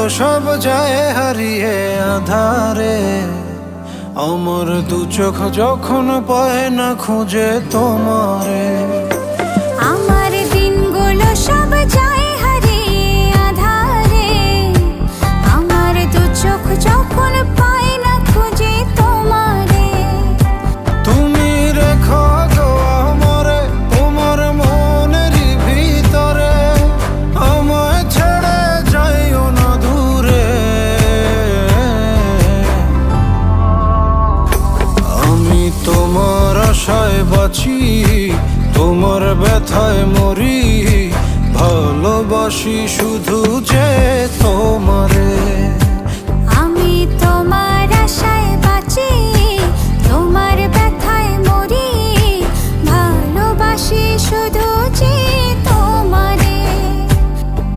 সব যায় হারিয়ে আধারে। আমার দু চোখ যখন পায় না খুঁজে তোমারে। আমার দিনগুলো সব যায় হারিয়ে আধারে। আমার দু চোখ যখন পায় না খুঁজে তোমারে। তুমি রেখো গো আমারে তোমার মনেরই ভিতরে, আমায় ছেড়ে যাইও না দূরে। আমি তোমার আশায় বাঁচি, তোমার ব্যথায় মরি, ভালোবাসি শুধু যে তোমারে।